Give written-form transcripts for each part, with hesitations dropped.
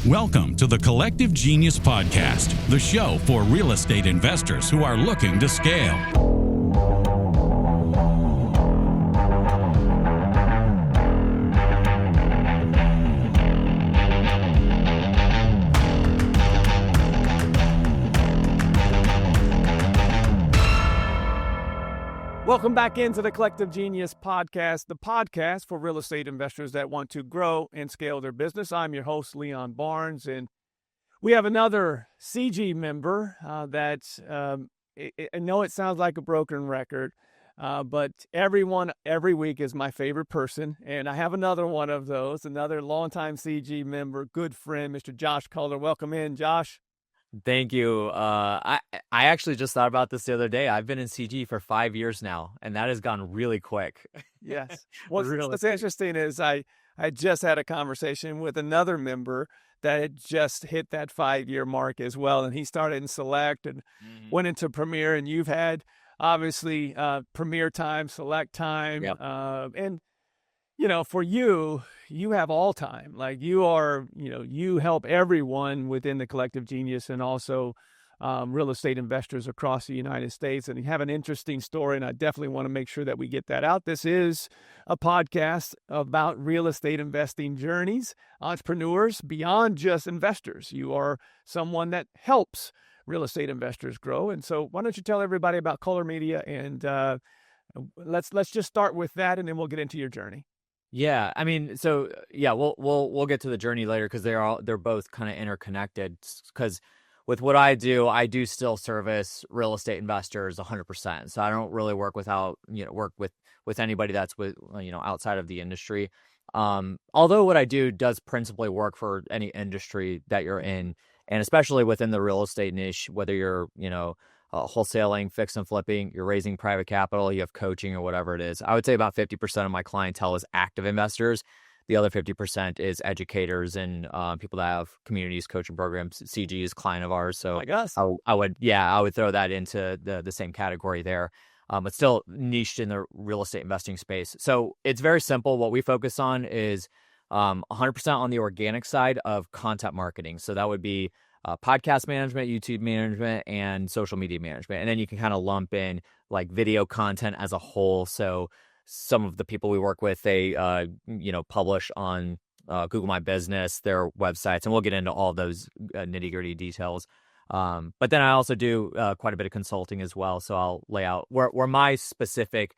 Welcome to the Collective Genius Podcast, the show for real estate investors who are looking to scale. Welcome back into the Collective Genius Podcast, the podcast for real estate investors that want to grow and scale their business. I'm your host, Leon Barnes, and we have another CG member that I know it sounds like a broken record, but every week is my favorite person, and I have another one of those, another longtime CG member, good friend, Mr. Josh Culler. Welcome in, Josh. Thank you. I actually just thought about this the other day. I've been in CG for 5 years now, and that has gone really quick. Yes. What's interesting is I just had a conversation with another member that had just hit that 5-year mark as well, and he started in Select and went into Premier, and you've had obviously Premier time, Select time, Yep. and for you have all time. Like you are, you help everyone within the Collective Genius and also real estate investors across the United States. And you have an interesting story, and I definitely want to make sure that we get that out. This is a podcast about real estate investing journeys, entrepreneurs beyond just investors. You are someone that helps real estate investors grow. And so why don't you tell everybody about Culler Media, and let's just start with that, and then we'll get into your journey. Yeah, I mean, so yeah, we'll get to the journey later because they're both kind of interconnected. Because with what I do still service real estate investors 100%. So I don't really work with anybody that's outside of the industry. Although what I do does principally work for any industry that you're in, and especially within the real estate niche, whether you're wholesaling, fix and flipping, you're raising private capital, you have coaching or whatever it is. I would say about 50% of my clientele is active investors. The other 50% is educators and people that have communities, coaching programs. CG is a client of ours. So like us. I would throw that into the same category there. But still niched in the real estate investing space. So it's very simple. What we focus on is 100% on the organic side of content marketing. So that would be podcast management, YouTube management, and social media management. And then you can kind of lump in like video content as a whole. So some of the people we work with, they, publish on Google My Business, their websites, and we'll get into all those nitty gritty details. But then I also do quite a bit of consulting as well. So I'll lay out where my specific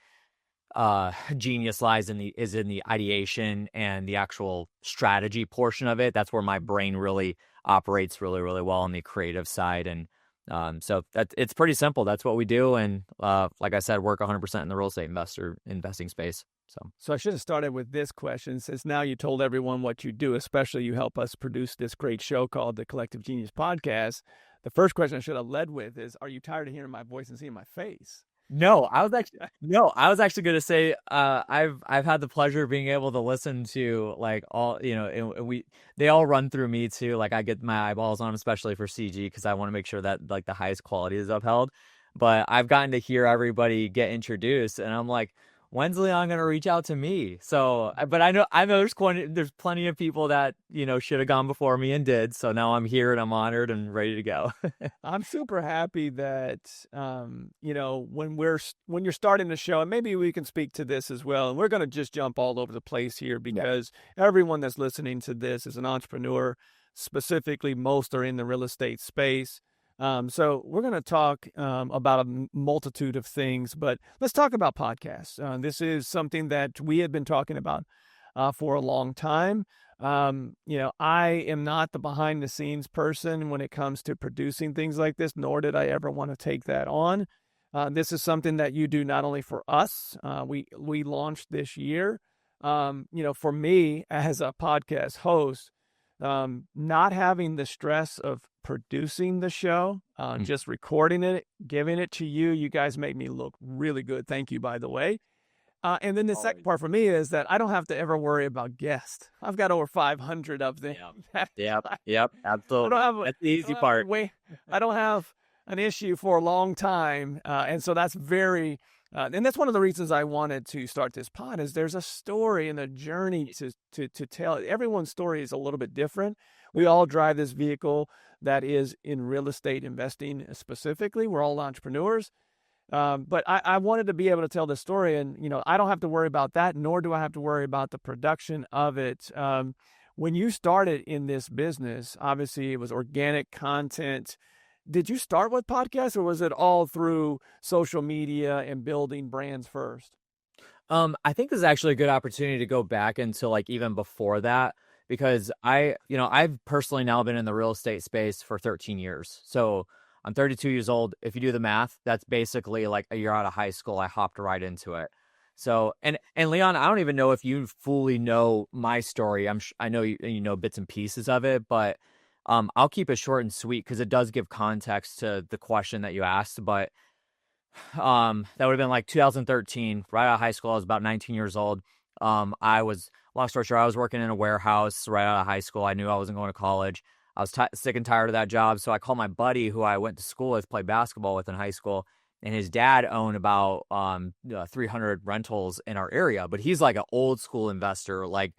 genius lies in the ideation and the actual strategy portion of it. That's where my brain really operates really, really well on the creative side. And so it's pretty simple. That's what we do. And like I said, work 100% in the real estate investing space. So I should have started with this question, since now you told everyone what you do, especially you help us produce this great show called the Collective Genius Podcast. The first question I should have led with is, are you tired of hearing my voice and seeing my face? No, I was actually going to say, I've had the pleasure of being able to listen to like all, they all run through me too. Like I get my eyeballs on, especially for CG, because I want to make sure that like the highest quality is upheld. But I've gotten to hear everybody get introduced, and I'm like, when's Leon going to reach out to me? So, but I know there's plenty of people that, should have gone before me and did. So now I'm here and I'm honored and ready to go. I'm super happy that, when you're starting the show, and maybe we can speak to this as well. And we're going to just jump all over the place here because everyone that's listening to this is an entrepreneur. Specifically, most are in the real estate space. So we're going to talk about a multitude of things, but let's talk about podcasts. This is something that we have been talking about for a long time. I am not the behind the scenes person when it comes to producing things like this, nor did I ever want to take that on. This is something that you do not only for us. We launched this year. For me as a podcast host, not having the stress of producing the show, just recording it, giving it to you. You guys make me look really good. Thank you, by the way. And then the second part for me is that I don't have to ever worry about guests. I've got over 500 of them. Yep, absolutely. That's the easy part. I don't have an issue for a long time. And so that's very And that's one of the reasons I wanted to start this pod is there's a story and a journey to tell. Everyone's story is a little bit different. We all drive this vehicle that is in real estate investing specifically. We're all entrepreneurs. But I wanted to be able to tell the story, and, I don't have to worry about that, nor do I have to worry about the production of it. When you started in this business, obviously it was organic content. Did you start with podcasts, or was it all through social media and building brands first? I think this is actually a good opportunity to go back into like even before that, because I've personally now been in the real estate space for 13 years. So I'm 32 years old. If you do the math, that's basically like a year out of high school. I hopped right into it. So, and Leon, I don't even know if you fully know my story. I know you know bits and pieces of it, but I'll keep it short and sweet because it does give context to the question that you asked. But that would have been like 2013, right out of high school. I was about 19 years old. Long story short, I was working in a warehouse right out of high school. I knew I wasn't going to college. I was sick and tired of that job. So I called my buddy who I went to school with, played basketball with in high school. And his dad owned about 300 rentals in our area. But he's like an old school investor. Like,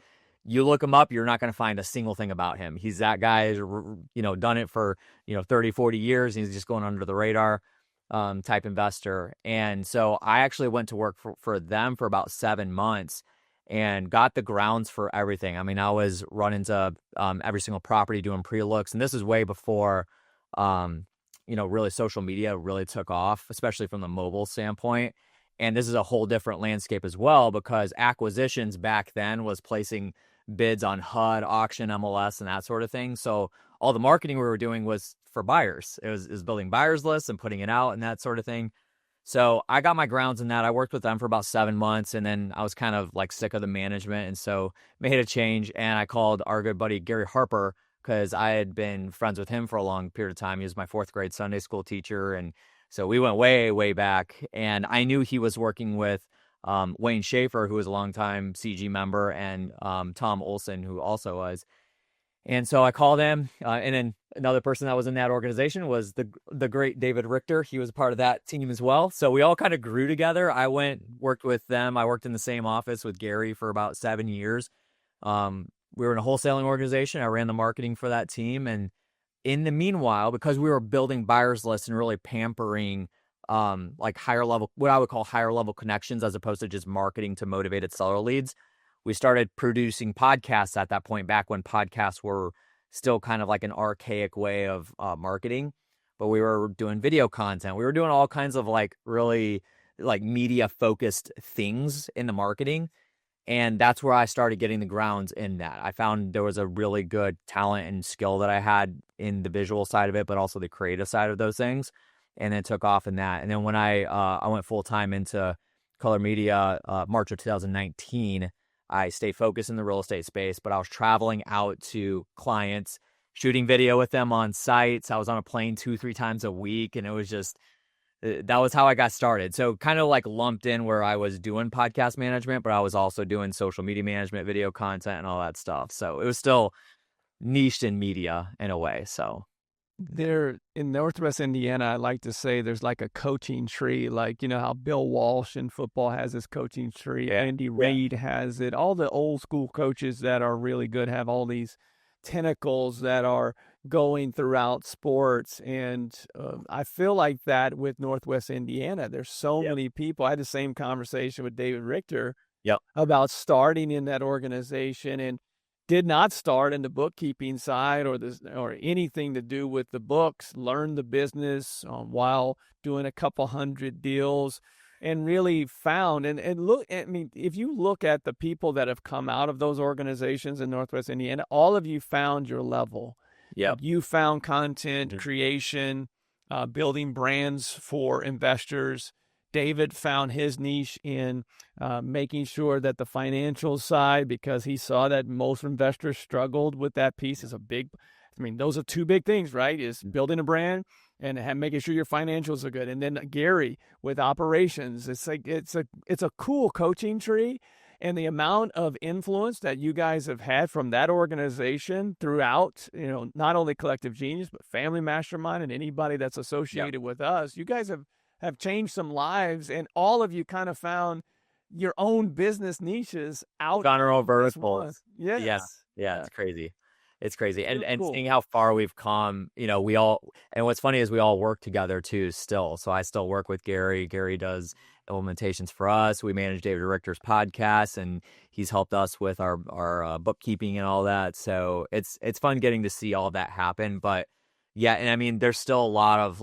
you look him up, you're not going to find a single thing about him. He's that guy, done it for, 30, 40 years. He's just going under the radar type investor. And so I actually went to work for them for about 7 months and got the grounds for everything. I mean, I was running to every single property doing pre-looks. And this is way before, really social media really took off, especially from the mobile standpoint. And this is a whole different landscape as well, because acquisitions back then was placing bids on HUD, auction, MLS, and that sort of thing. So all the marketing we were doing was for buyers. It was building buyers lists and putting it out and that sort of thing. So I got my grounds in that. I worked with them for about 7 months, and then I was kind of like sick of the management, and so made a change. And I called our good buddy Gary Harper, because I had been friends with him for a long period of time. He was my 4th grade Sunday school teacher, and so we went way, way back. And I knew he was working with Wayne Schaefer, who was a longtime CG member, and Tom Olson, who also was. And so I called him, and then another person that was in that organization was the great David Richter. He was a part of that team as well. So we all kind of grew together. I worked with them. I worked in the same office with Gary for about 7 years. We were in a wholesaling organization. I ran the marketing for that team. And in the meanwhile, because we were building buyers lists and really pampering like higher level, what I would call higher level connections, as opposed to just marketing to motivated seller leads, we started producing podcasts at that point, back when podcasts were still kind of like an archaic way of marketing. But we were doing video content. We were doing all kinds of like really like media focused things in the marketing. And that's where I started getting the grounds in that. I found there was a really good talent and skill that I had in the visual side of it, but also the creative side of those things. And then took off in that. And then when I went full time into Culler Media, March of 2019, I stayed focused in the real estate space, but I was traveling out to clients, shooting video with them on sites. I was on a plane 2-3 times a week, and it was just, that was how I got started. So kind of like lumped in where I was doing podcast management, but I was also doing social media management, video content, and all that stuff. So it was still niched in media in a way. So there in Northwest Indiana, I like to say there's like a coaching tree, like, how Bill Walsh in football has his coaching tree. Andy Reid has it. All the old school coaches that are really good have all these tentacles that are going throughout sports. And I feel like that with Northwest Indiana. There's so many people. I had the same conversation with David Richter about starting in that organization, and did not start in the bookkeeping side or anything to do with the books, learned the business while doing a couple hundred deals, and really found, and look, I mean, if you look at the people that have come out of those organizations in Northwest Indiana, all of you found your level. Yeah. You found content creation, building brands for investors. David found his niche in making sure that the financial side, because he saw that most investors struggled with that piece, is a big, those are two big things, right? Is building a brand and making sure your financials are good. And then Gary with operations. It's like, it's a cool coaching tree. And the amount of influence that you guys have had from that organization throughout, not only Collective Genius, but Family Mastermind and anybody that's associated with us, you guys have have changed some lives, and all of you kind of found your own business niches out Found our own of this one. verticals. Yeah. Yeah, it's crazy. It's crazy. And Really cool. seeing how far we've come, we all, and what's funny is we all work together too still. So I still work with Gary. Gary does implementations for us. We manage David Richter's podcast, and he's helped us with our bookkeeping and all that. So it's fun getting to see all that happen. But yeah, and I mean, there's still a lot of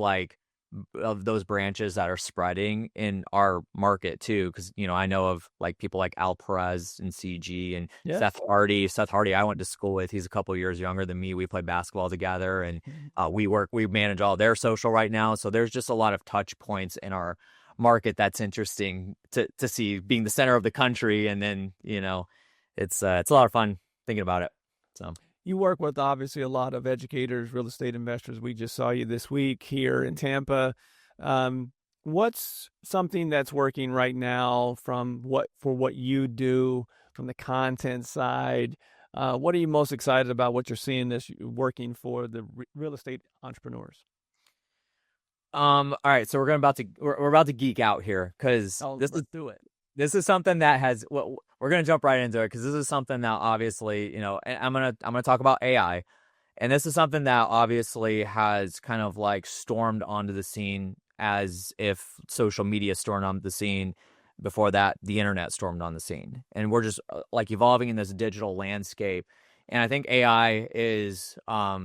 of those branches that are spreading in our market too, because I know of people like Al Perez and CG and Seth Hardy. I went to school with. He's a couple years younger than me. We played basketball together, and we manage all their social right now. So there's just a lot of touch points in our market that's interesting to see, being the center of the country, and then it's a lot of fun thinking about it. So. You work with obviously a lot of educators, real estate investors. We just saw you this week here in Tampa. What's something that's working right now for what you do from the content side? What are you most excited about? What you're seeing this working for the real estate entrepreneurs? All right, so we're about to geek out here, because let's do it. This is something that has, well, we're going to jump right into it, because this is something that obviously, and I'm going to talk about AI. And this is something that obviously has kind of stormed onto the scene, as if social media stormed onto the scene. Before that, the internet stormed on the scene. And we're just evolving in this digital landscape. And I think AI is, I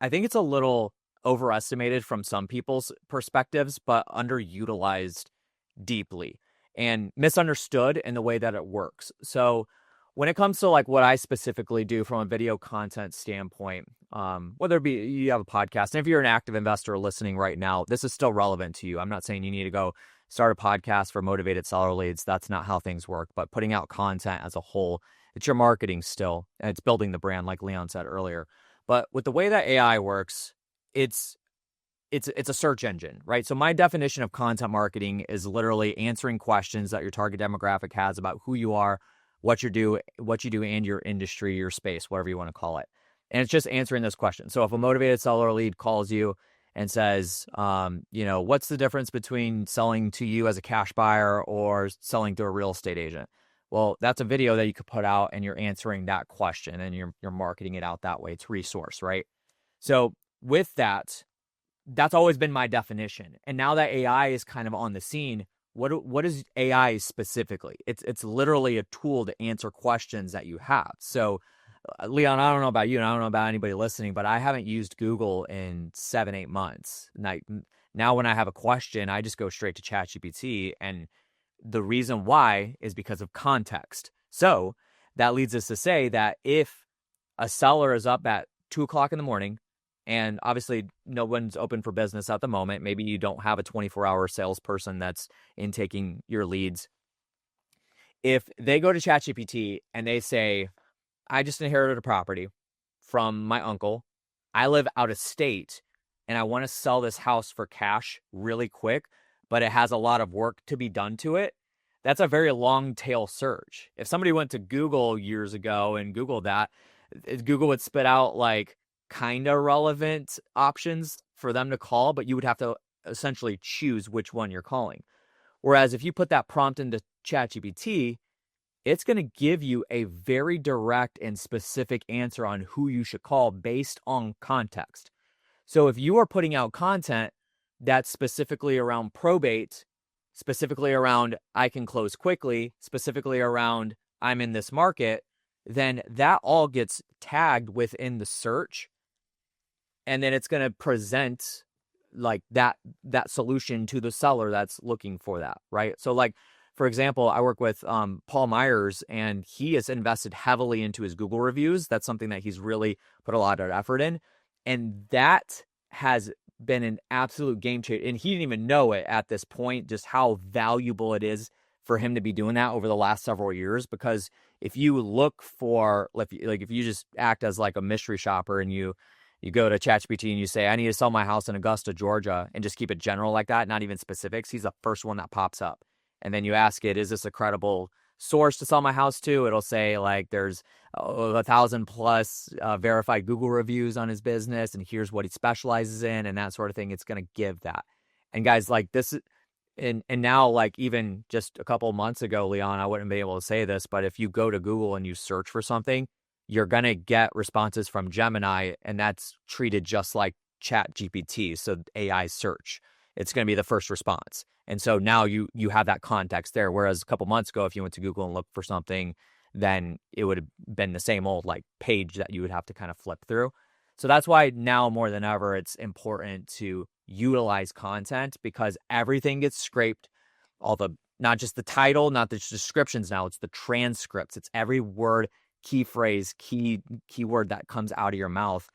think it's a little overestimated from some people's perspectives, but underutilized deeply and misunderstood in the way that it works. So when it comes to what I specifically do from a video content standpoint, whether it be you have a podcast, and if you're an active investor listening right now, this is still relevant to you. I'm not saying you need to go start a podcast for motivated seller leads. That's not how things work. But putting out content as a whole, it's your marketing still, and it's building the brand, like Leon said earlier. But with the way that AI works, it's a search engine, right? So my definition of content marketing is literally answering questions that your target demographic has about who you are, what you do, and your industry, your space, whatever you want to call it. And it's just answering those questions. So if a motivated seller lead calls you and says, what's the difference between selling to you as a cash buyer or selling to a real estate agent? Well, that's a video that you could put out, and you're answering that question, and you're marketing it out that way. It's resource, right? So with that, that's always been my definition. And now that AI is kind of on the scene, what is AI specifically? It's literally a tool to answer questions that you have. So, Leon, I don't know about you, and I don't know about anybody listening, but I haven't used Google in 7-8 months. Now when I have a question, I just go straight to ChatGPT, and the reason why is because of context. So that leads us to say that if a seller is up at 2:00 in the morning, and obviously no one's open for business at the moment, maybe you don't have a 24-hour salesperson that's intaking your leads. If they go to ChatGPT and they say, I just inherited a property from my uncle, I live out of state, and I want to sell this house for cash really quick, but it has a lot of work to be done to it, that's a very long tail search. If somebody went to Google years ago and Googled that, Google would spit out kind of relevant options for them to call, but you would have to essentially choose which one you're calling. Whereas if you put that prompt into ChatGPT, it's going to give you a very direct and specific answer on who you should call based on context. So if you are putting out content that's specifically around probate, specifically around I can close quickly, specifically around I'm in this market, then that all gets tagged within the search. And then it's going to present that solution to the seller that's looking for that, right? So for example, I work with Paul Myers, and he has invested heavily into his Google reviews. That's something that he's really put a lot of effort in. And that has been an absolute game changer. And he didn't even know it at this point, just how valuable it is for him to be doing that over the last several years. Because if you look for, if you just act as a mystery shopper, and you go to ChatGPT and you say, I need to sell my house in Augusta, Georgia, and just keep it general like that, not even specifics, he's the first one that pops up. And then you ask it, is this a credible source to sell my house to? It'll say there's 1,000 plus verified Google reviews on his business, and here's what he specializes in, and that sort of thing. It's going to give that. And guys, like this is, and now, like, even just a couple of months ago, Leon, I wouldn't be able to say this, but if you go to Google and you search for something, you're going to get responses from Gemini, and that's treated just like Chat GPT. So AI search, it's going to be the first response. And so now you have that context there. Whereas a couple months ago, if you went to Google and looked for something, then it would have been the same old like page that you would have to kind of flip through. So that's why now more than ever, it's important to utilize content, because everything gets scraped. Not just the title, not the descriptions now, it's the transcripts. It's every word, key phrase, keyword that comes out of your mouth.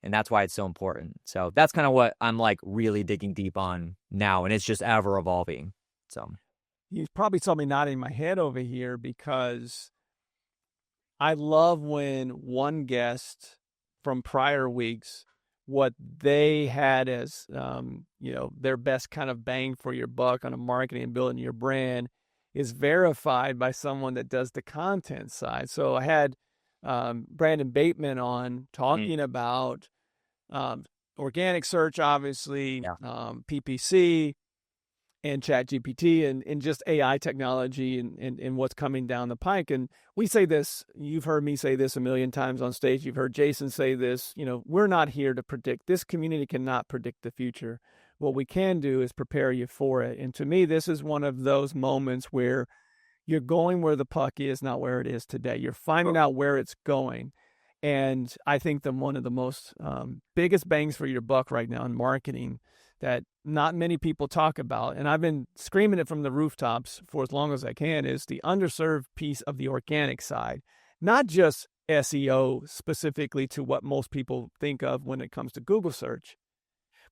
And that's why it's so important. So that's kind of what I'm like really digging deep on now. And it's just ever evolving. So you probably saw me nodding my head over here because I love when one guest from prior weeks, what they had as, their best kind of bang for your buck on a marketing and building your brand is verified by someone that does the content side. So I had Brandon Bateman on talking about organic search, obviously, PPC and ChatGPT and just AI technology and what's coming down the pike. And we say this, you've heard me say this a million times on stage. You've heard Jason say this, we're not here to predict. This community cannot predict the future. What we can do is prepare you for it. And to me, this is one of those moments where you're going where the puck is, not where it is today. You're finding out where it's going. And I think one of the most biggest bangs for your buck right now in marketing that not many people talk about, and I've been screaming it from the rooftops for as long as I can, is the underserved piece of the organic side. Not just SEO specifically to what most people think of when it comes to Google search,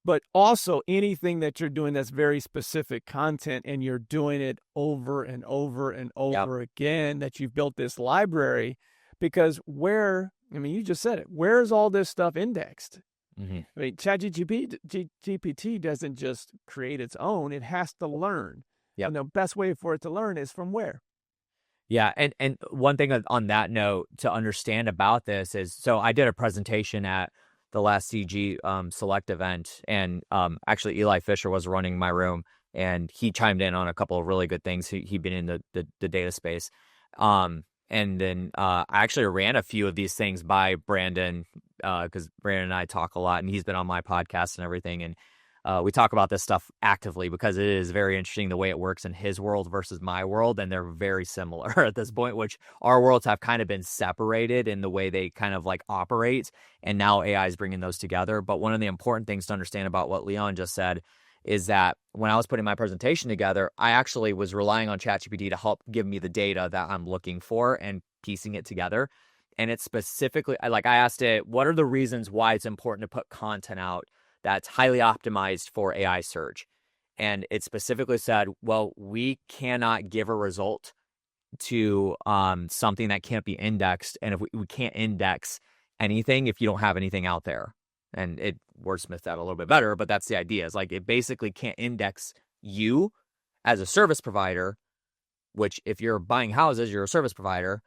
but also anything that you're doing that's very specific content and you're doing it over and over and over again, that you've built this library. Because you just said it, where's all this stuff indexed? I mean, ChatGPT doesn't just create its own, it has to learn. And the best way for it to learn is from where? Yeah. And one thing on that note to understand about this is, so I did a presentation at the last CG Select event, and actually Eli Fisher was running my room, and he chimed in on a couple of really good things. He'd been in the data space. And then I actually ran a few of these things by Brandon, because Brandon and I talk a lot, and he's been on my podcast and everything. And we talk about this stuff actively because it is very interesting the way it works in his world versus my world. And they're very similar at this point, which our worlds have kind of been separated in the way they kind of like operate. And now AI is bringing those together. But one of the important things to understand about what Leon just said is that when I was putting my presentation together, I actually was relying on ChatGPT to help give me the data that I'm looking for and piecing it together. And it's specifically, I asked it, what are the reasons why it's important to put content out that's highly optimized for AI search? And it specifically said, well, we cannot give a result to something that can't be indexed. And if we can't index anything if you don't have anything out there. And it wordsmithed that a little bit better, but that's the idea. Is like it basically can't index you as a service provider, which if you're buying houses, you're a service provider,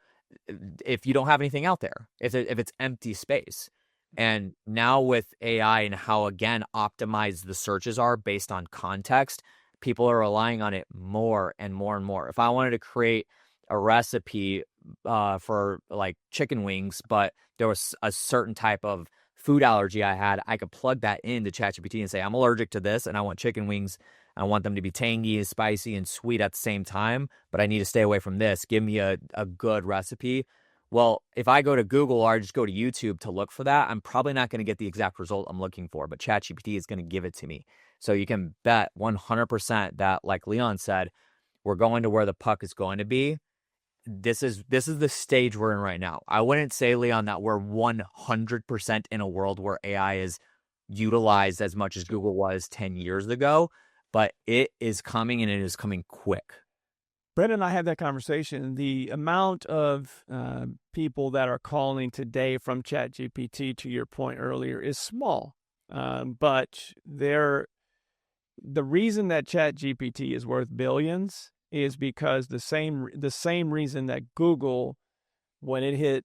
if you don't have anything out there, if it's empty space. And now with AI and how, again, optimized the searches are based on context, people are relying on it more and more and more. If I wanted to create a recipe for like chicken wings, but there was a certain type of food allergy I had, I could plug that into ChatGPT and say, I'm allergic to this and I want chicken wings. I want them to be tangy and spicy and sweet at the same time, but I need to stay away from this. Give me a good recipe. Well, if I go to Google or I just go to YouTube to look for that, I'm probably not going to get the exact result I'm looking for, but ChatGPT is going to give it to me. So you can bet 100% that, like Leon said, we're going to where the puck is going to be. This is the stage we're in right now. I wouldn't say, Leon, that we're 100% in a world where AI is utilized as much as Google was 10 years ago, but it is coming, and it is coming quick. Brandon and I had that conversation. The amount of people that are calling today from ChatGPT, to your point earlier, is small. But the reason that ChatGPT is worth billions is because the same reason that Google, when it hit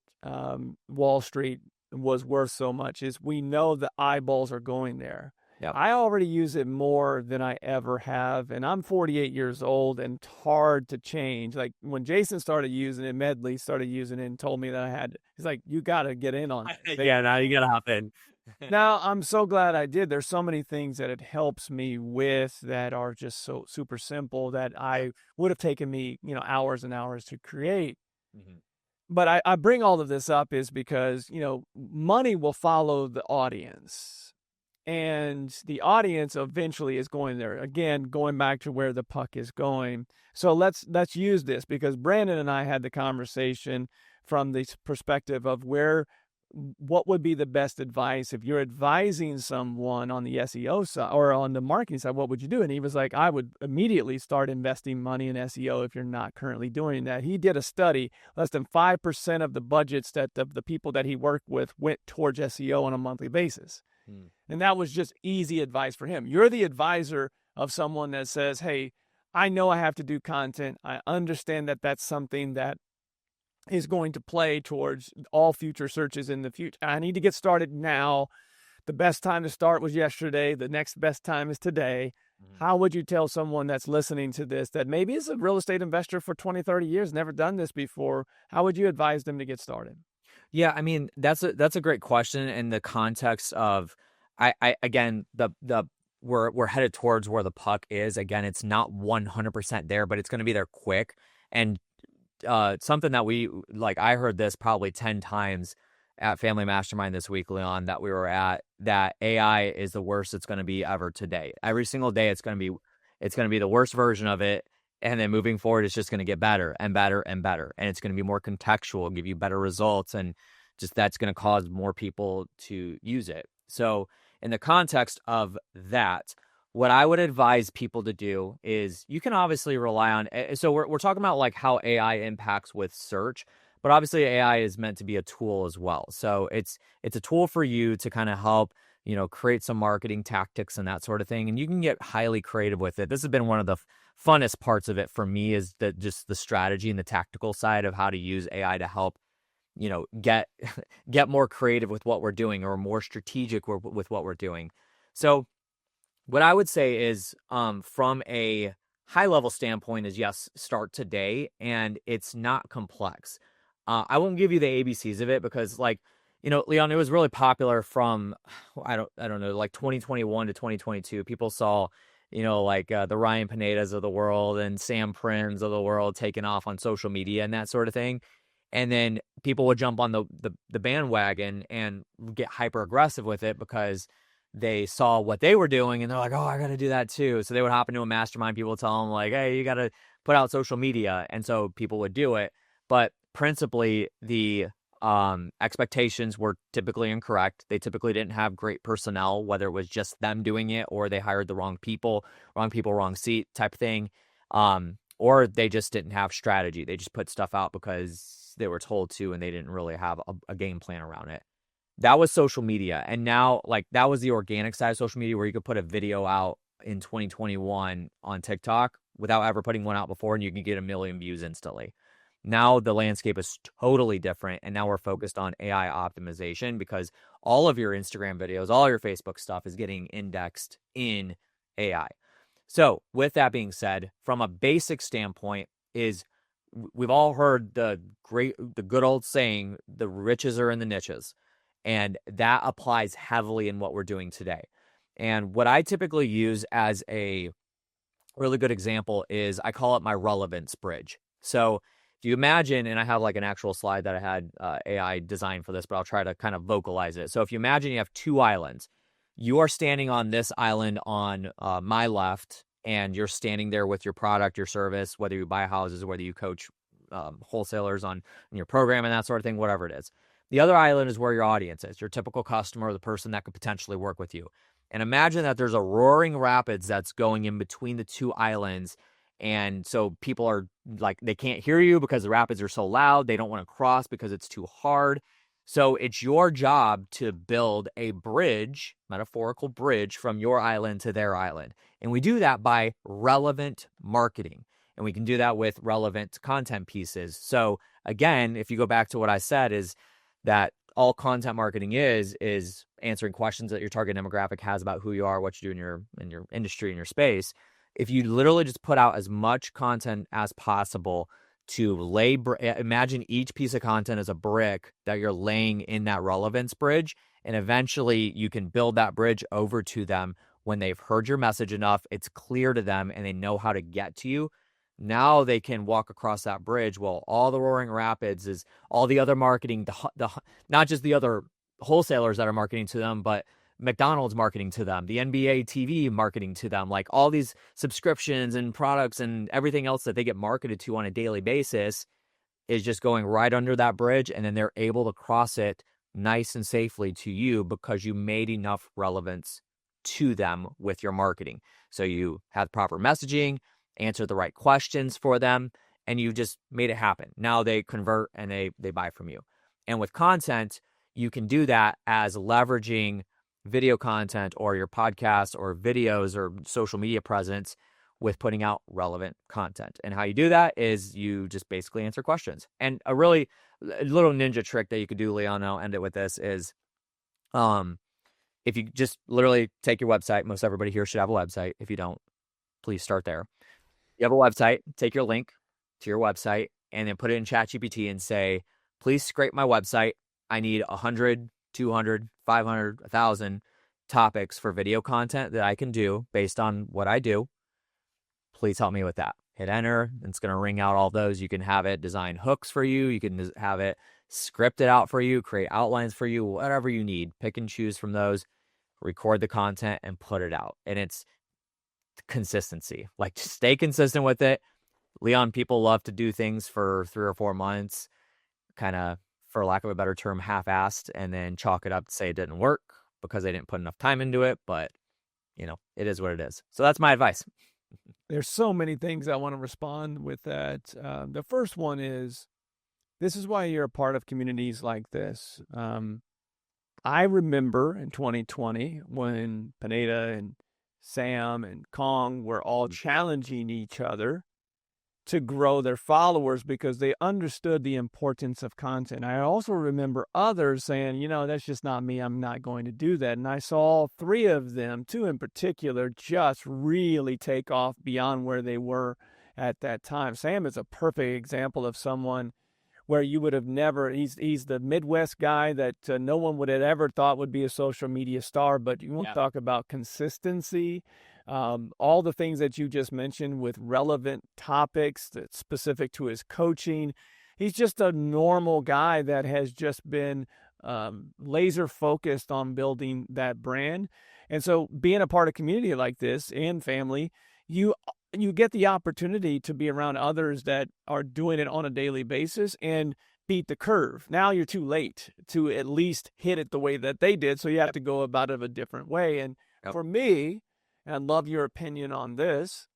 Wall Street, was worth so much is we know the eyeballs are going there. Yep. I already use it more than I ever have, and I'm 48 years old, and it's hard to change. Like when Jason started using it, Medley started using it and told me that he's like, you got to get in on it. Yeah, now you gotta hop in. Now, I'm so glad I did. There's so many things that it helps me with that are just so super simple that I would have taken me, hours and hours to create. Mhm. But I bring all of this up is because, money will follow the audience. And the audience eventually is going there. Again, going back to where the puck is going. So let's use this, because Brandon and I had the conversation from the perspective of what would be the best advice if you're advising someone on the SEO side or on the marketing side. What would you do? And he was like, I would immediately start investing money in SEO if you're not currently doing that. He did a study. Less than 5% of the budgets that the people that he worked with went towards SEO on a monthly basis. And that was just easy advice for him. You're the advisor of someone that says, hey, I know I have to do content. I understand that that's something that is going to play towards all future searches in the future. I need to get started now. The best time to start was yesterday. The next best time is today. How would you tell someone that's listening to this that maybe is a real estate investor for 20, 30 years, never done this before? How would you advise them to get started? Yeah, I mean, that's a great question in the context of I again, we're headed towards where the puck is. Again, it's not 100% there, but it's going to be there quick. And something that I heard this probably 10 times at Family Mastermind this week, Leon, that we were at, that AI is the worst it's going to be ever today. Every single day it's going to be the worst version of it. And then moving forward, it's just going to get better and better and better. And it's going to be more contextual, give you better results. And just that's going to cause more people to use it. So in the context of that, what I would advise people to do is you can obviously rely on. So we're talking about like how AI impacts with search, but obviously AI is meant to be a tool as well. So it's a tool for you to kind of help, create some marketing tactics and that sort of thing. And you can get highly creative with it. This has been one of the funnest parts of it for me, is that just the strategy and the tactical side of how to use AI to help, get more creative with what we're doing, or more strategic with what we're doing. So what I would say is, from a high level standpoint, is yes, start today, and it's not complex. I won't give you the ABCs of it because, Leon, it was really popular from, I don't know, like 2021 to 2022. People saw, the Ryan Pinedas of the world and Sam Prims of the world taking off on social media and that sort of thing. And then people would jump on the bandwagon and get hyper aggressive with it because they saw what they were doing and they're like, oh, I got to do that too. So they would hop into a mastermind. People would tell them like, hey, you got to put out social media. And so people would do it. But principally, the expectations were typically incorrect. They typically didn't have great personnel, whether it was just them doing it or they hired the wrong people, wrong seat type of thing. Or they just didn't have strategy. They just put stuff out because they were told to, and they didn't really have a game plan around it. That was social media. And now, that was the organic side of social media, where you could put a video out in 2021 on TikTok without ever putting one out before, and you can get 1 million views instantly. Now the landscape is totally different, and now we're focused on AI optimization because all of your Instagram videos, all your Facebook stuff is getting indexed in AI. So with that being said, from a basic standpoint, is we've all heard the good old saying, the riches are in the niches. And that applies heavily in what we're doing today. And what I typically use as a really good example is, I call it my relevance bridge. So if you imagine, and I have an actual slide that I had AI designed for this, but I'll try to kind of vocalize it. So if you imagine you have 2 islands, you are standing on this island on my left, and you're standing there with your product, your service, whether you buy houses, whether you coach wholesalers on your program and that sort of thing, whatever it is. The other island is where your audience is, your typical customer, the person that could potentially work with you. And imagine that there's a roaring rapids that's going in between the 2 islands. And so people are they can't hear you because the rapids are so loud. They don't want to cross because it's too hard. So it's your job to build a bridge, metaphorical bridge, from your island to their island. And we do that by relevant marketing. And we can do that with relevant content pieces. So again, if you go back to what I said, is that all content marketing is answering questions that your target demographic has about who you are, what you do in your industry, in your space. If you literally just put out as much content as possible to imagine each piece of content as a brick that you're laying in that relevance bridge, and eventually you can build that bridge over to them when they've heard your message enough, it's clear to them, and they know how to get to you. Now they can walk across that bridge. Well, all the Roaring Rapids is all the other marketing, not just the other wholesalers that are marketing to them, but McDonald's marketing to them, the NBA TV marketing to them, like all these subscriptions and products and everything else that they get marketed to on a daily basis is just going right under that bridge. And then they're able to cross it nice and safely to you because you made enough relevance to them with your marketing. So you had proper messaging, answered the right questions for them, and you just made it happen. Now they convert and they buy from you. And with content, you can do that as leveraging video content or your podcast or videos or social media presence with putting out relevant content. And how you do that is you just basically answer questions. And a little ninja trick that you could do, Leon, and I'll end it with this, is if you just literally take your website, most everybody here should have a website. If you don't, please start there. You have a website, take your link to your website and then put it in ChatGPT and say, please scrape my website. I need 100, 200, 500, 1,000 topics for video content that I can do based on what I do. Please help me with that. Hit enter. And it's going to ring out all those. You can have it design hooks for you. You can have it script it out for you, create outlines for you, whatever you need. Pick and choose from those, record the content and put it out. And it's consistency. Like, just stay consistent with it. Leon, people love to do things for 3 or 4 months, kind of, for lack of a better term, half-assed, and then chalk it up to say it didn't work because they didn't put enough time into it. But, it is what it is. So that's my advice. There's so many things I want to respond with that. The first one is, this is why you're a part of communities like this. I remember in 2020 when Pineda and Sam and Kong were all challenging each other to grow their followers because they understood the importance of content. I also remember others saying, that's just not me. I'm not going to do that. And I saw all 3 of them, 2 in particular, just really take off beyond where they were at that time. Sam is a perfect example of someone where you would have never, he's the Midwest guy that no one would have ever thought would be a social media star, but you want to talk about consistency, all the things that you just mentioned with relevant topics that's specific to his coaching. He's just a normal guy that has just been laser focused on building that brand. And so being a part of a community like this and family, you get the opportunity to be around others that are doing it on a daily basis and beat the curve. Now you're too late to at least hit it the way that they did. So you have to go about it a different way. And for me, and I'd love your opinion on this,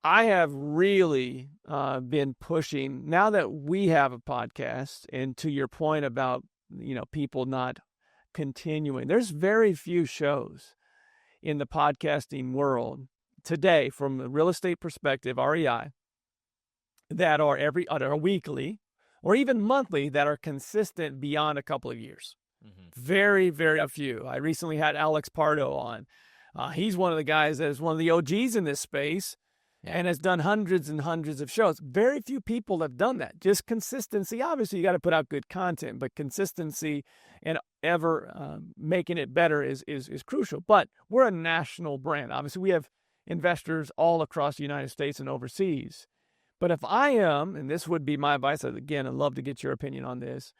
I have really been pushing, now that we have a podcast, and to your point about, people not continuing, there's very few shows in the podcasting world today, from the real estate perspective, REI, that are weekly or even monthly, that are consistent beyond a couple of years. Mm-hmm. Very, very few. I recently had Alex Pardo on. He's one of the guys that is one of the OGs in this space and has done hundreds and hundreds of shows. Very few people have done that. Just consistency. Obviously, you got to put out good content, but consistency and ever making it better is crucial. But we're a national brand. Obviously, we have investors all across the United States and overseas. But if I am, and this would be my advice, again, I'd love to get your opinion on this.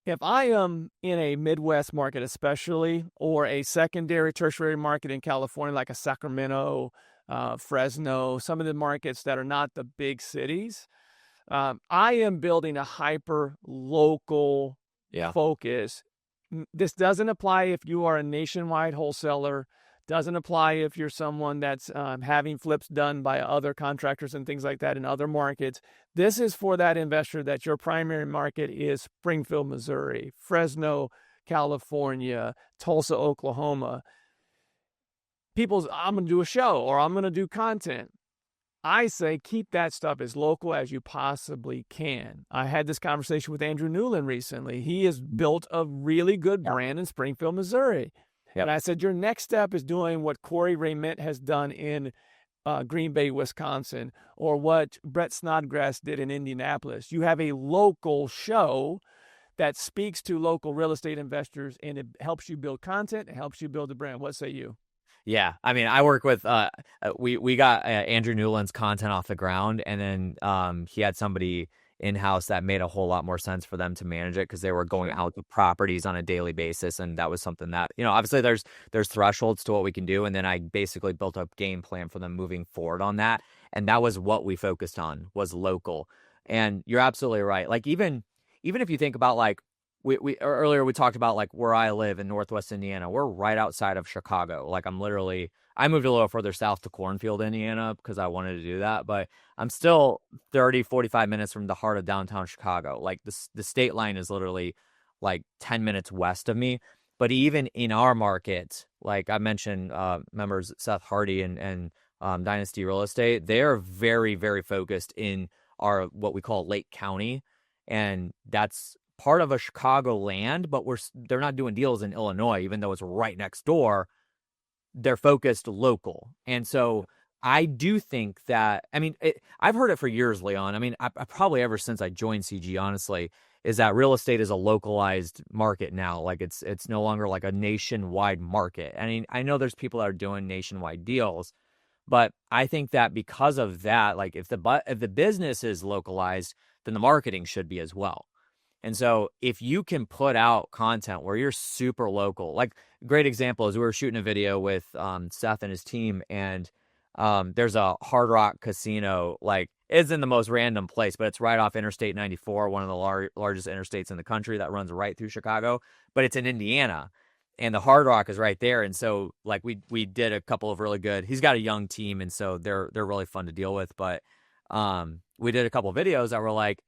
If I am in a Midwest market especially, or a secondary, tertiary market in California, like a Sacramento, Fresno, some of the markets that are not the big cities, I am building a hyper-local focus. This doesn't apply if you are a nationwide wholesaler. Doesn't apply if you're someone that's having flips done by other contractors and things like that in other markets. This is for that investor that your primary market is Springfield, Missouri, Fresno, California, Tulsa, Oklahoma. I'm going to do a show or I'm going to do content. I say keep that stuff as local as you possibly can. I had this conversation with Andrew Newland recently. He has built a really good brand in Springfield, Missouri. Yep. And I said, your next step is doing what Corey Rayment has done in Green Bay, Wisconsin, or what Brett Snodgrass did in Indianapolis. You have a local show that speaks to local real estate investors, and it helps you build content. It helps you build a brand. What say you? Yeah, I mean, I work with we got Andrew Newland's content off the ground, and then he had somebody in house that made a whole lot more sense for them to manage it because they were going out to properties on a daily basis, and that was something that obviously there's thresholds to what we can do, and then I basically built a game plan for them moving forward on that, and that was what we focused on was local. And you're absolutely right. Like even if you think about like. We earlier we talked about like where I live in Northwest Indiana. We're right outside of Chicago. Like I moved a little further south to Cornfield, Indiana because I wanted to do that, but I'm still 30, 45 minutes from the heart of downtown Chicago. Like the state line is literally like 10 minutes west of me. But even in our market, like I mentioned, members Seth Hardy and Dynasty Real Estate, they're very, very focused in our what we call Lake County, and that's part of a Chicago land, but they're not doing deals in Illinois, even though it's right next door. They're focused local. And so I do think that, I mean, I've heard it for years, Leon. I mean, I probably ever since I joined CG, honestly, is that real estate is a localized market now. Like it's no longer like a nationwide market. I mean, I know there's people that are doing nationwide deals, but I think that because of that, like if the business is localized, then the marketing should be as well. And so if you can put out content where you're super local, like a great example is we were shooting a video with Seth and his team, and there's a Hard Rock casino, like it's in the most random place, but it's right off Interstate 94, one of the largest interstates in the country that runs right through Chicago, but it's in Indiana. And the Hard Rock is right there. And so like we did a couple of really good, he's got a young team, and so they're really fun to deal with. But we did a couple of videos that were like,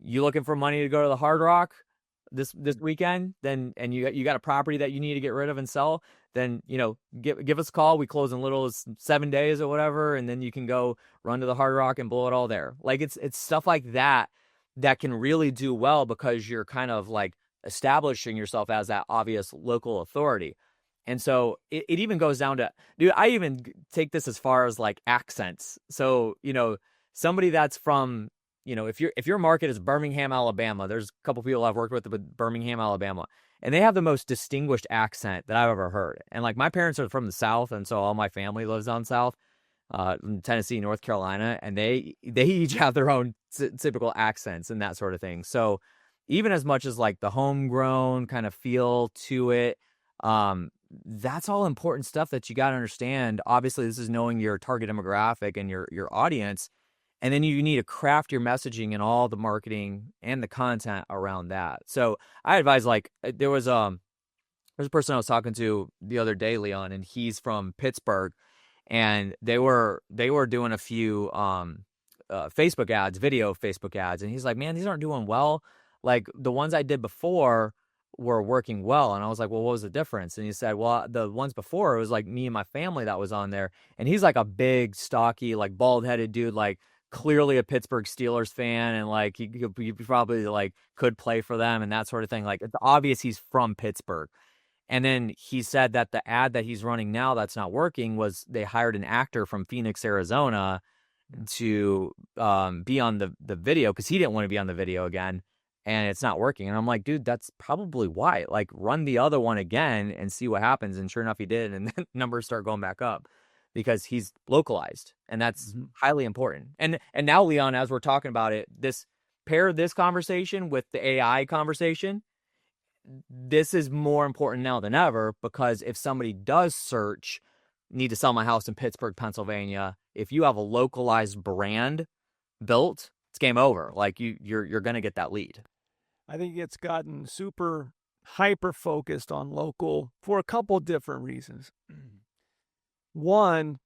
you looking for money to go to the Hard Rock this weekend, then and you got a property that you need to get rid of and sell, then give us a call. We close in little as 7 days or whatever, and then you can go run to the Hard Rock and blow it all there. Like it's stuff like that can really do well because you're kind of like establishing yourself as that obvious local authority. And so it even goes down to, dude, I even take this as far as like accents. So somebody that's from, if your market is Birmingham, Alabama, there's a couple people I've worked with Birmingham, Alabama, and they have the most distinguished accent that I've ever heard. And like my parents are from the South, and so all my family lives down South, in Tennessee, North Carolina, and they each have their own typical accents and that sort of thing. So even as much as like the homegrown kind of feel to it, that's all important stuff that you got to understand. Obviously, this is knowing your target demographic and your audience. And then you need to craft your messaging and all the marketing and the content around that. So I advise, like, there's a person I was talking to the other day, Leon, and he's from Pittsburgh, and they were doing a few Facebook ads, video Facebook ads, and he's like, man, these aren't doing well. Like the ones I did before were working well. And I was like, well, what was the difference? And he said, well, the ones before, it was like me and my family that was on there. And he's like a big, stocky, like bald-headed dude, like clearly a Pittsburgh Steelers fan, and like he probably like could play for them and that sort of thing. Like it's obvious he's from Pittsburgh. And then he said that the ad that he's running now that's not working was they hired an actor from Phoenix, Arizona to be on the video because he didn't want to be on the video again, and it's not working. And I'm like, dude, that's probably why. Like run the other one again and see what happens. And sure enough, he did, and then numbers start going back up because he's localized, and that's highly important. And now, Leon, as we're talking about it, pair this conversation with the AI conversation. This is more important now than ever, because if somebody does search, need to sell my house in Pittsburgh, Pennsylvania, if you have a localized brand built, it's game over. Like you're going to get that lead. I think it's gotten super hyper focused on local for a couple different reasons. One,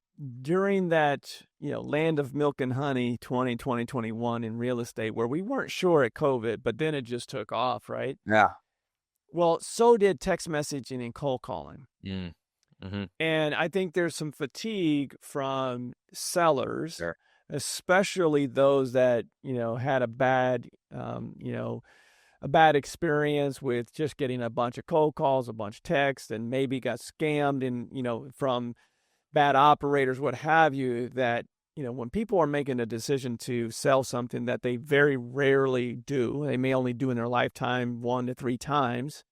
during that, land of milk and honey 2021 in real estate, where we weren't sure at COVID, but then it just took off, right? Yeah. Well, so did text messaging and cold calling. Mm-hmm. And I think there's some fatigue from sellers especially those that, had a bad experience with just getting a bunch of cold calls, a bunch of texts, and maybe got scammed from bad operators, what have you, that, when people are making a decision to sell something that they very rarely do, they may only do in their lifetime 1 to 3 times,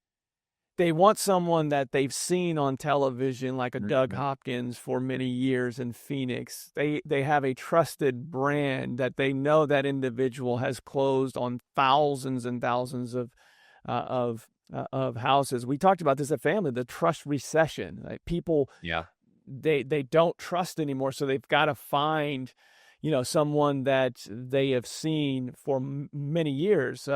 they want someone that they've seen on television, like a Doug Hopkins for many years in Phoenix. They have a trusted brand that they know that individual has closed on thousands and thousands of houses. We talked about this at Family, the trust recession. Like people, they don't trust anymore, so they've got to find, someone that they have seen for many years.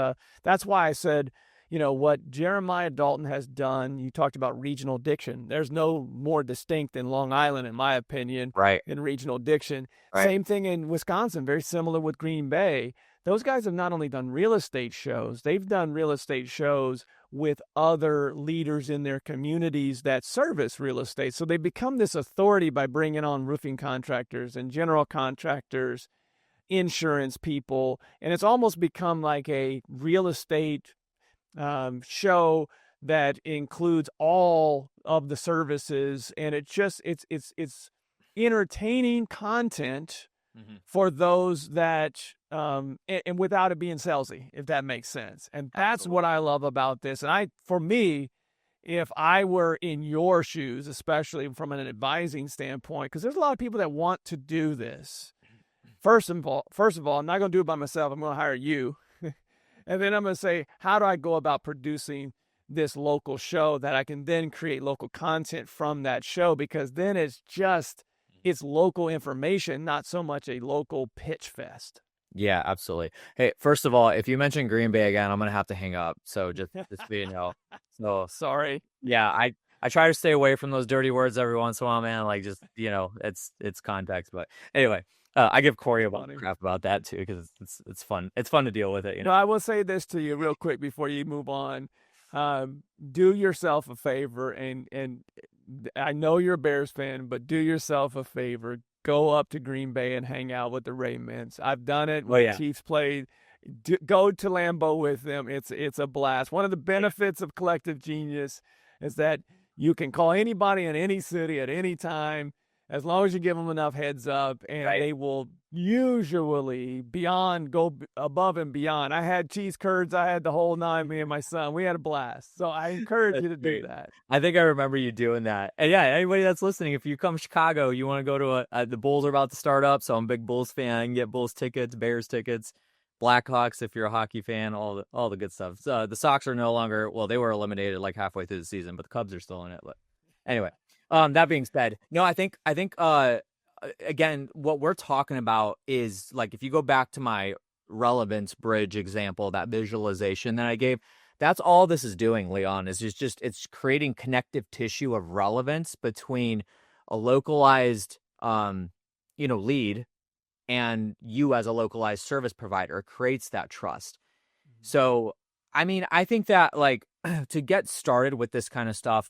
That's why I said, what Jeremiah Dalton has done, you talked about regional diction. There's no more distinct than Long Island, in my opinion, in regional diction. Right. Same thing in Wisconsin, very similar with Green Bay. Those guys have not only done real estate shows, they've done real estate shows with other leaders in their communities that service real estate. So they become this authority by bringing on roofing contractors and general contractors, insurance people, and it's almost become like a real estate show that includes all of the services, and it's entertaining content for those that and without it being salesy, if that makes sense. And that's what I love about this. And for me, if I were in your shoes, especially from an advising standpoint, because there's a lot of people that want to do this. First of all, I'm not going to do it by myself. I'm going to hire you. And then I'm going to say, how do I go about producing this local show that I can then create local content from that show? Because then it's local information, not so much a local pitch fest. Yeah, absolutely. Hey, first of all, if you mention Green Bay again, I'm going to have to hang up. So just so you know. So sorry. Yeah, I try to stay away from those dirty words every once in a while, man. Like just, it's context. But anyway. I give Corey a lot of crap about that too, because it's fun. It's fun to deal with it. I will say this to you real quick before you move on. Do yourself a favor, and I know you're a Bears fan, but do yourself a favor. Go up to Green Bay and hang out with the Raymans. I've done it when Chiefs played. Go to Lambeau with them. It's a blast. One of the benefits of Collective Genius is that you can call anybody in any city at any time, as long as you give them enough heads up, and they will usually go above and beyond. I had cheese curds. I had the whole nine, me and my son. We had a blast. So I encourage you to do that. I think I remember you doing that. And yeah, anybody that's listening, if you come to Chicago, you want to go to the Bulls are about to start up, so I'm a big Bulls fan. I can get Bulls tickets, Bears tickets, Blackhawks if you're a hockey fan, all the good stuff. So the Sox are no longer, they were eliminated like halfway through the season, but the Cubs are still in it. But anyway. That being said, no, I think again, what we're talking about is like, if you go back to my relevance bridge example, that visualization that I gave, that's all this is doing, Leon, is it's creating connective tissue of relevance between a localized, lead and you as a localized service provider. It creates that trust. So, I mean, I think that like to get started with this kind of stuff,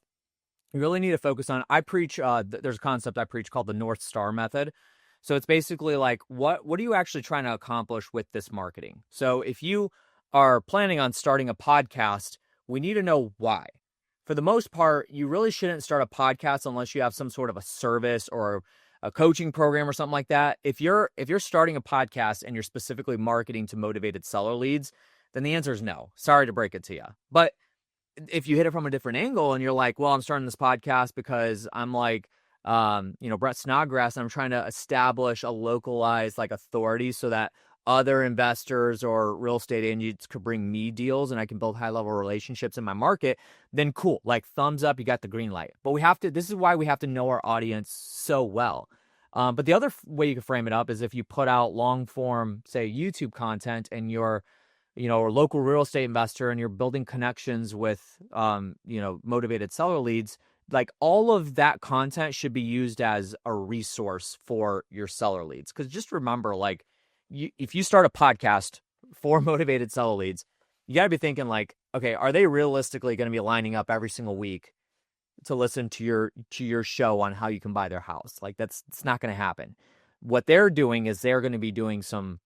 you really need to focus on, I preach, there's a concept I preach called the North Star method. So it's basically like, what are you actually trying to accomplish with this marketing? So if you are planning on starting a podcast, we need to know why. For the most part, you really shouldn't start a podcast unless you have some sort of a service or a coaching program or something like that. If you're starting a podcast and you're specifically marketing to motivated seller leads, then the answer is no. Sorry to break it to you. But if you hit it from a different angle and you're like, well, I'm starting this podcast because I'm like, Brett Snodgrass, and I'm trying to establish a localized like authority so that other investors or real estate agents could bring me deals and I can build high level relationships in my market, then cool, like thumbs up, you got the green light. But this is why we have to know our audience so well. But the other way you can frame it up is if you put out long form, say YouTube content, and you're a local real estate investor and you're building connections with, motivated seller leads, like all of that content should be used as a resource for your seller leads. Because just remember, like, if you start a podcast for motivated seller leads, you got to be thinking like, okay, are they realistically going to be lining up every single week to listen to your show on how you can buy their house? Like it's not going to happen. what they're doing is they're going to be doing some,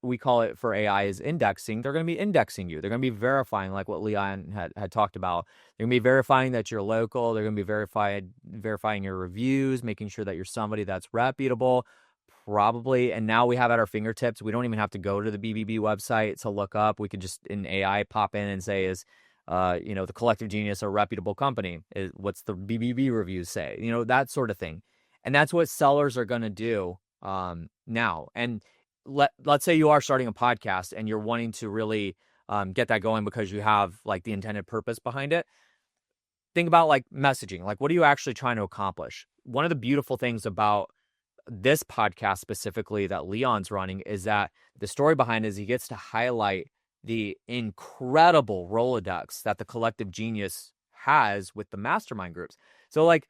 we call it for AI is indexing. They're going to be indexing you. They're going to be verifying, like what Leon had talked about. They're going to be verifying that you're local. They're going to be verifying your reviews, making sure that you're somebody that's reputable, probably. And now we have at our fingertips, we don't even have to go to the BBB website to look up. We could just in AI pop in and say, is the Collective Genius a reputable company? What's the BBB reviews say? That sort of thing. And that's what sellers are going to do now. And let's say you are starting a podcast and you're wanting to really get that going because you have like the intended purpose behind it. Think about like messaging. Like, what are you actually trying to accomplish? One of the beautiful things about this podcast specifically that Leon's running is that the story behind it is he gets to highlight the incredible Rolodex that the Collective Genius has with the mastermind groups. So like,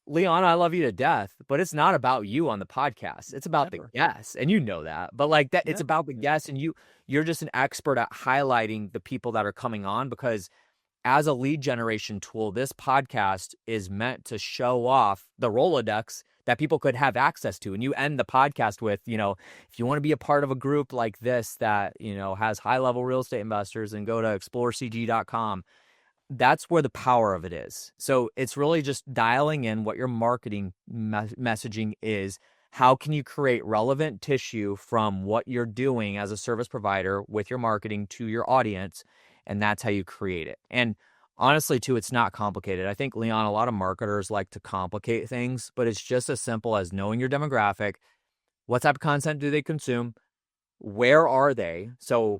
Leon, I love you to death, but it's not about you on the podcast. It's about the guests, and you know that. But like that, it's about the guests, and you're just an expert at highlighting the people that are coming on, because as a lead generation tool, this podcast is meant to show off the Rolodex that people could have access to. And you end the podcast with, if you want to be a part of a group like this that, has high-level real estate investors, and go to explorecg.com. That's where the power of it is. So it's really just dialing in what your marketing messaging is. How can you create relevant tissue from what you're doing as a service provider with your marketing to your audience? And that's how you create it. And honestly, too, it's not complicated. I think, Leon, a lot of marketers like to complicate things, but it's just as simple as knowing your demographic. What type of content do they consume? Where are they? So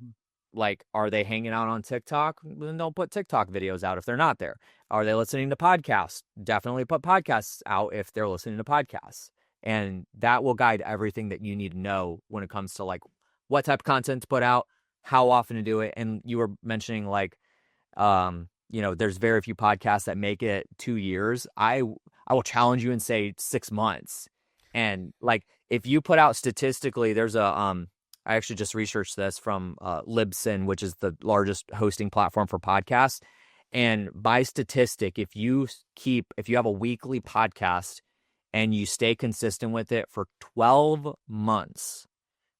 like, are they hanging out on TikTok? Then they'll put TikTok videos out if they're not there. Are they listening to podcasts? Definitely put podcasts out if they're listening to podcasts. And that will guide everything that you need to know when it comes to like what type of content to put out, how often to do it. And you were mentioning like, there's very few podcasts that make it 2 years. I will challenge you and say 6 months. And like, if you put out statistically, there's I actually just researched this from Libsyn, which is the largest hosting platform for podcasts. And by statistic, if you have a weekly podcast and you stay consistent with it for 12 months,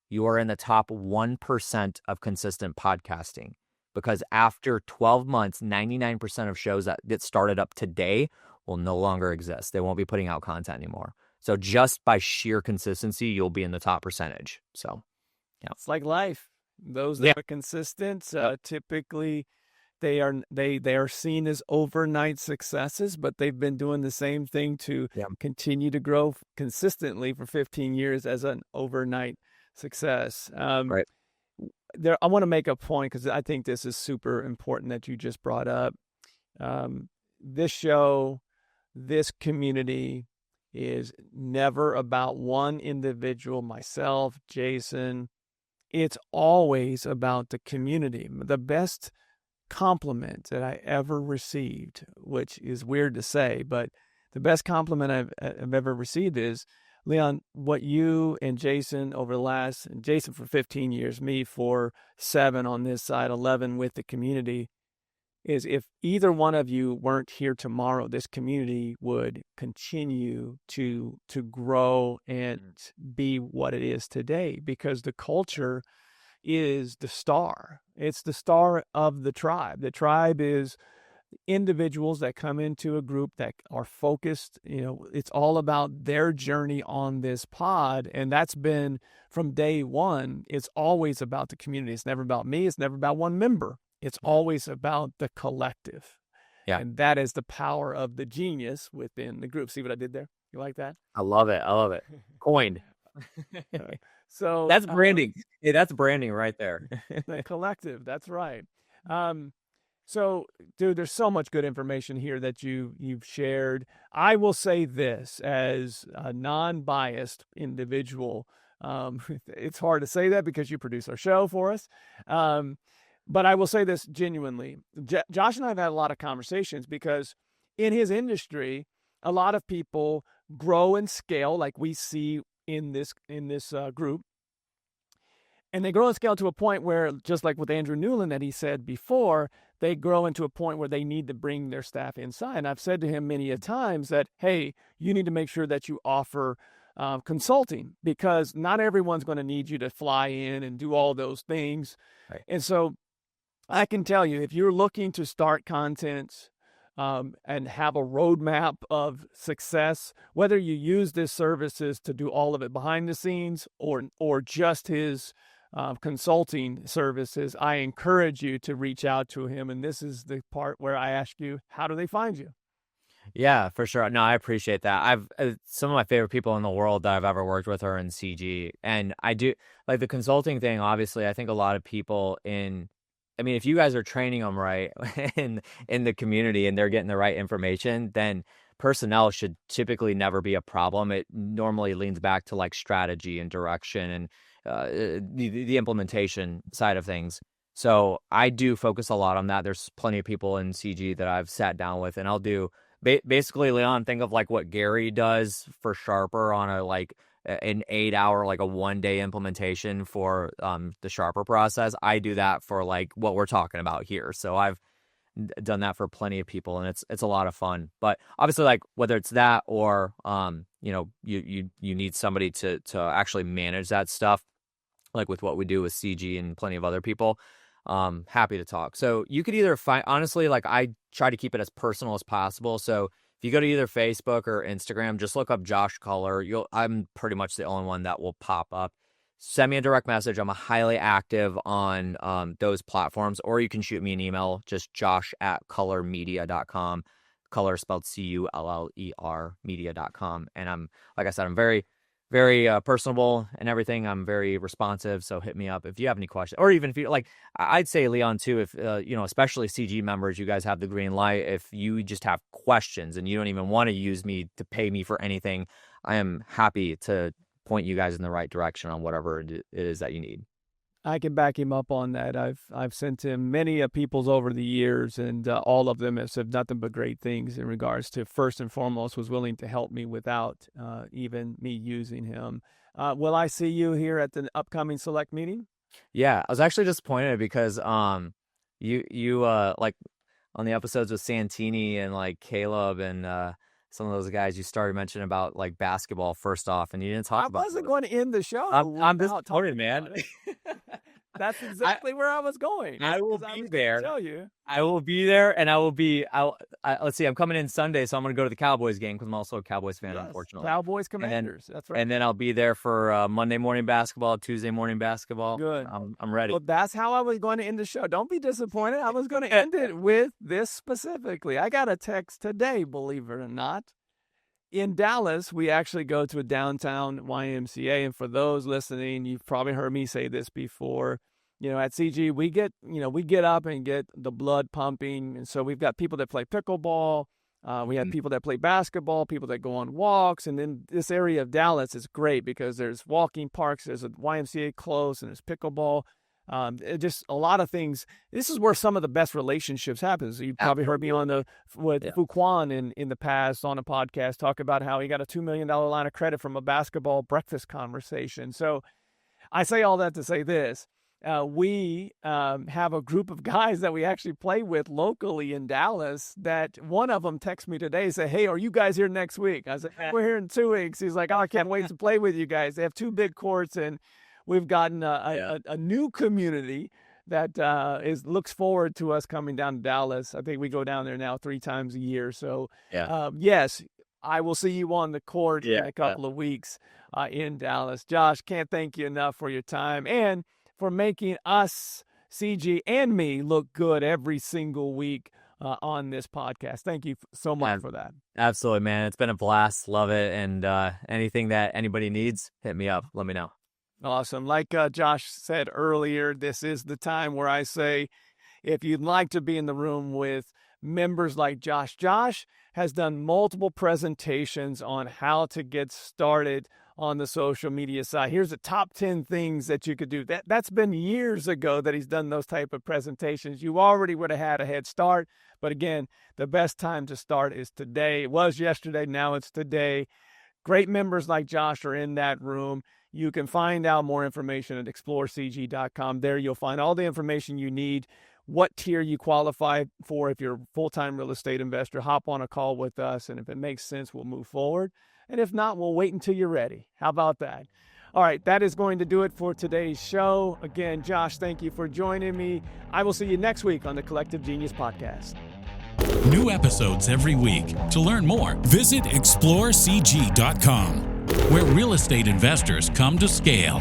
you are in the top 1% of consistent podcasting. Because after 12 months, 99% of shows that get started up today will no longer exist. They won't be putting out content anymore. So just by sheer consistency, you'll be in the top percentage. So yeah, it's like life. Those that are consistent, typically they are seen as overnight successes, but they've been doing the same thing to continue to grow consistently for 15 years as an overnight success. Right. I want to make a point because I think this is super important that you just brought up. This show, this community is never about one individual, myself, Jason. It's always about the community. The best compliment that I ever received, which is weird to say, but the best compliment I've ever received is, Leon, what you and Jason Jason for 15 years, me for 7 on this side, 11 with the community, is if either one of you weren't here tomorrow, this community would continue to grow and be what it is today, because the culture is the star. It's the star of the tribe. The tribe is individuals that come into a group that are focused. It's all about their journey on this pod. And that's been from day one. It's always about the community. It's never about me. It's never about one member. It's always about the collective. Yeah. And that is the power of the genius within the group. See what I did there? You like that? I love it. Coined. So that's branding. That's branding right there. The collective. That's right. So, dude, there's so much good information here that you've shared. I will say this as a non-biased individual. It's hard to say that because you produce our show for us. But I will say this genuinely. Josh and I have had a lot of conversations because in his industry, a lot of people grow and scale like we see in this group. And they grow and scale to a point where, just like with Andrew Newland that he said before, they grow into a point where they need to bring their staff inside. And I've said to him many a times that, hey, you need to make sure that you offer consulting, because not everyone's going to need you to fly in and do all those things. Right. And so I can tell you, if you're looking to start content and have a roadmap of success, whether you use this services to do all of it behind the scenes or just his consulting services, I encourage you to reach out to him. And this is the part where I ask you, how do they find you? Yeah, for sure. No, I appreciate that. Some of my favorite people in the world that I've ever worked with are in CG, and I do like the consulting thing. Obviously, I think a lot of people if you guys are training them right in the community and they're getting the right information, then personnel should typically never be a problem. It normally leans back to like strategy and direction and the implementation side of things. So I do focus a lot on that. There's plenty of people in CG that I've sat down with, and I'll do basically, Leon, think of like what Gary does for Sharper on an 8-hour, like a 1-day implementation for the Sharper process. I do that for like what we're talking about here. So I've done that for plenty of people, and it's a lot of fun. But obviously, like whether it's that or you need somebody to actually manage that stuff, like with what we do with CG and plenty of other people. Happy to talk. So you could either find, honestly, like I try to keep it as personal as possible. So if you go to either Facebook or Instagram, just look up Josh Culler. I'm pretty much the only one that will pop up. Send me a direct message. I'm highly active on those platforms, or you can shoot me an email, just josh@cullermedia.com. Culler spelled Culler media.com. And like I said, I'm very, very personable and everything. I'm very responsive. So hit me up if you have any questions, or even if you like, I'd say Leon too, if, especially CG members, you guys have the green light. If you just have questions and you don't even want to use me to pay me for anything, I am happy to point you guys in the right direction on whatever it is that you need. I can back him up on that. I've sent him many people's over the years, and all of them have said nothing but great things in regards to, first and foremost, was willing to help me without even me using him. Will I see you here at the upcoming select meeting? Yeah, I was actually disappointed because you like on the episodes with Santini and like Caleb and some of those guys, you started mentioning about like basketball first off, and you didn't talk about it. I wasn't going to end the show. I'm disappointed, man. That's exactly where I was going. I will be there. Tell you. I will be there, and I will be. Let's see. I'm coming in Sunday, so I'm going to go to the Cowboys game because I'm also a Cowboys fan, unfortunately. Cowboys Commanders. That's right. And then I'll be there for Monday morning basketball, Tuesday morning basketball. Good. I'm ready. Well, that's how I was going to end the show. Don't be disappointed. I was going to end it with this specifically. I got a text today, believe it or not. In Dallas, we actually go to a downtown YMCA, and for those listening, you've probably heard me say this before. At CG, we get up and get the blood pumping. And so we've got people that play pickleball. We have people that play basketball, people that go on walks. And then this area of Dallas is great because there's walking parks. There's a YMCA close, and there's pickleball. Just a lot of things. This is where some of the best relationships happen. So you probably heard me with Fuquan in the past on a podcast talk about how he got a $2 million line of credit from a basketball breakfast conversation. So I say all that to say this. We have a group of guys that we actually play with locally in Dallas that one of them texted me today and said, "Hey, are you guys here next week?" I said, "We're here in 2 weeks." He's like, "Oh, I can't wait to play with you guys." They have 2 big courts, and we've gotten a new community that looks forward to us coming down to Dallas. I think we go down there now 3 times a year. So yes, I will see you on the court in a couple of weeks in Dallas. Josh, can't thank you enough for your time and for making us, CG, and me look good every single week on this podcast. Thank you so much for that. Absolutely, man. It's been a blast. Love it. And anything that anybody needs, hit me up. Let me know. Awesome. Like Josh said earlier, this is the time where I say, if you'd like to be in the room with members like Josh. Josh has done multiple presentations on how to get started on the social media side. Here's the top 10 things that you could do. That's been years ago that he's done those type of presentations. You already would have had a head start. But again, the best time to start is today. It was yesterday. Now it's today. Great members like Josh are in that room. You can find out more information at explorecg.com. There you'll find all the information you need, what tier you qualify for. If you're a full-time real estate investor, hop on a call with us, and if it makes sense, we'll move forward. And if not, we'll wait until you're ready. How about that? All right, that is going to do it for today's show. Again, Josh, thank you for joining me. I will see you next week on the Collective Genius Podcast. New episodes every week. To learn more, visit explorecg.com, where real estate investors come to scale.